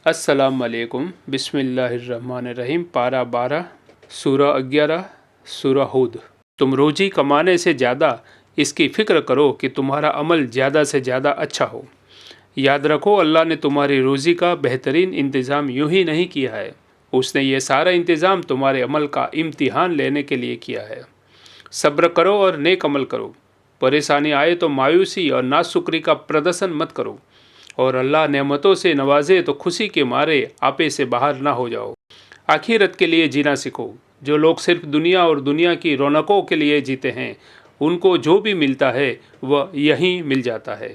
अस्सलाम वालेकुम। बिस्मिल्लाहिर्रहमानिर्रहीम। पारा 12, सूरा 11, सूरा हूद। तुम रोजी कमाने से ज़्यादा इसकी फ़िक्र करो कि तुम्हारा अमल ज़्यादा से ज़्यादा अच्छा हो। याद रखो, अल्लाह ने तुम्हारी रोज़ी का बेहतरीन इंतज़ाम यूं ही नहीं किया है, उसने ये सारा इंतज़ाम तुम्हारे अमल का इम्तिहान लेने के लिए किया है। सब्र करो और नेक अमल करो। परेशानी आए तो मायूसी और नाशुक्री का प्रदर्शन मत करो, और अल्लाह नेमतों से नवाजे तो खुशी के मारे आपे से बाहर ना हो जाओ। आखिरत के लिए जीना सीखो। जो लोग सिर्फ दुनिया और दुनिया की रौनकों के लिए जीते हैं, उनको जो भी मिलता है वह यहीं मिल जाता है।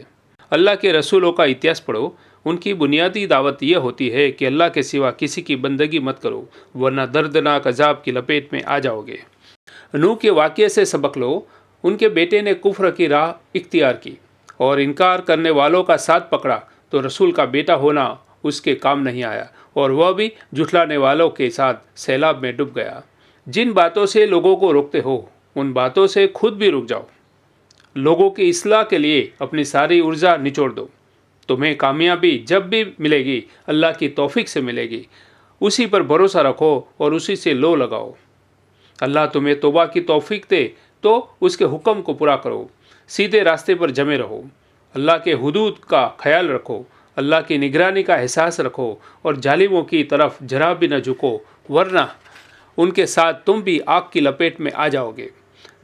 अल्लाह के रसूलों का इतिहास पढ़ो। उनकी बुनियादी दावत यह होती है कि अल्लाह के सिवा किसी की बंदगी मत करो, वरना दर्दनाक अजाब की लपेट में आ जाओगे। नूह के वाक़ये से सबक लो। उनके बेटे ने कुफ्र की राह इख्तियार की और इनकार करने वालों का साथ पकड़ा तो रसूल का बेटा होना उसके काम नहीं आया, और वह भी झुठलाने वालों के साथ सैलाब में डूब गया। जिन बातों से लोगों को रोकते हो, उन बातों से खुद भी रुक जाओ। लोगों की इस्लाह के लिए अपनी सारी ऊर्जा निचोड़ दो। तुम्हें कामयाबी जब भी मिलेगी, अल्लाह की तौफीक से मिलेगी। उसी पर भरोसा रखो और उसी से लो लगाओ। अल्लाह तुम्हें तौबा की तौफीक दे तो उसके हुक्म को पूरा करो। सीधे रास्ते पर जमे रहो। अल्लाह के हुदूद का ख्याल रखो। अल्लाह की निगरानी का एहसास रखो और जालिमों की तरफ जरा भी न झुको, वरना उनके साथ तुम भी आग की लपेट में आ जाओगे।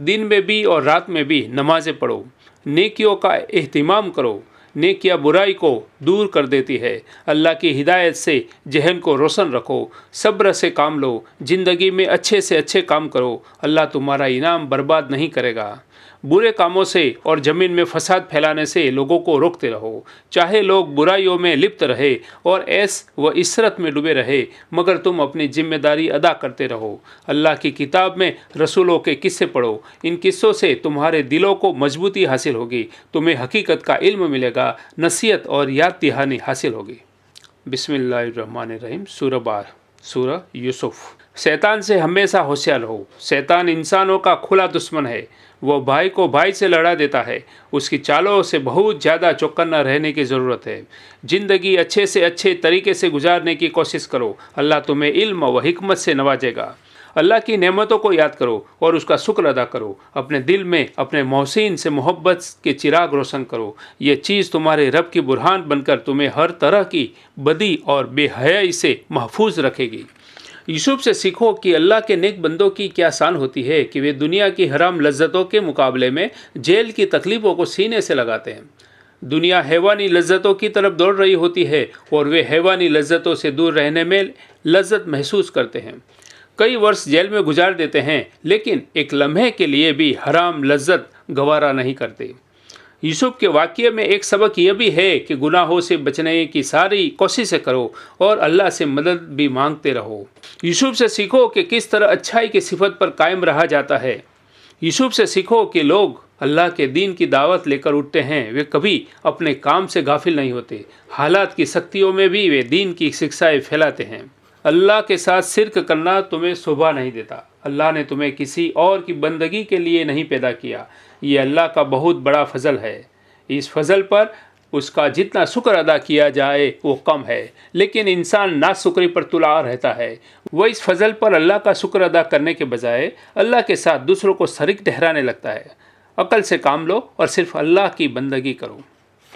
दिन में भी और रात में भी नमाज़ें पढ़ो। नेकियों का एहतिमाम करो। नेकियां बुराई को दूर कर देती है। अल्लाह की हिदायत से जहन को रोशन रखो। सब्र से काम लो। ज़िंदगी में अच्छे से अच्छे काम करो। अल्लाह तुम्हारा इनाम बर्बाद नहीं करेगा। बुरे कामों से और ज़मीन में फसाद फैलाने से लोगों को रोकते रहो। चाहे लोग बुराइयों में लिप्त रहे और ऐश व इसरत में डूबे रहे, मगर तुम अपनी जिम्मेदारी अदा करते रहो। अल्लाह की किताब में रसूलों के किस्से पढ़ो। इन किस्सों से तुम्हारे दिलों को मजबूती हासिल होगी। तुम्हें हकीकत का इल्म मिलेगा, नसीहत और याद दहानी हासिल होगी। बिस्मिल्लाहिर्रहमानिर्रहीम। सूरा 12, सूरा यूसुफ। शैतान से हमेशा होशियार रहो। शैतान इंसानों का खुला दुश्मन है। वह भाई को भाई से लड़ा देता है। उसकी चालों से बहुत ज़्यादा चौकन्ना रहने की ज़रूरत है। ज़िंदगी अच्छे से अच्छे तरीके से गुजारने की कोशिश करो। अल्लाह तुम्हें इल्म व हिकमत से नवाजेगा। अल्लाह की नेमतों को याद करो और उसका शुक्र अदा करो। अपने दिल में अपने मोहसिन से मोहब्बत के चिराग रोशन करो। ये चीज़ तुम्हारे रब की बुरहान बनकर तुम्हें हर तरह की बदी और बेहयाई से महफूज रखेगी। यूसुफ से सीखो कि अल्लाह के नेक बंदों की क्या शान होती है कि वे दुनिया की हराम लज्जतों के मुकाबले में जेल की तकलीफ़ों को सीने से लगाते हैं। दुनिया हैवानी लज्जतों की तरफ दौड़ रही होती है और वे हैवानी लज्जतों से दूर रहने में लज्जत महसूस करते हैं। कई वर्ष जेल में गुजार देते हैं, लेकिन एक लम्हे के लिए भी हराम लज्जत गवारा नहीं करते। यूसुफ के वाक़ये में एक सबक यह भी है कि गुनाहों से बचने की सारी कोशिशें करो और अल्लाह से मदद भी मांगते रहो। यूसुफ से सीखो कि किस तरह अच्छाई की सिफत पर कायम रहा जाता है। यूसुफ से सीखो कि लोग अल्लाह के दीन की दावत लेकर उठते हैं, वे कभी अपने काम से गाफिल नहीं होते। हालात की सख्तियों में भी वे दीन की शिक्षाएं फैलाते हैं। अल्लाह के साथ शिर्क करना तुम्हें शोभा नहीं देता। अल्लाह ने तुम्हें किसी और की बंदगी के लिए नहीं पैदा किया। ये अल्लाह का बहुत बड़ा फजल है। इस फजल पर उसका जितना शुक्र अदा किया जाए वो कम है, लेकिन इंसान नाशुक्री पर तुला रहता है। वह इस फजल पर अल्लाह का शुक्र अदा करने के बजाय अल्लाह के साथ दूसरों को शरीक ठहराने लगता है। अक्ल से काम लो और सिर्फ अल्लाह की बंदगी करो।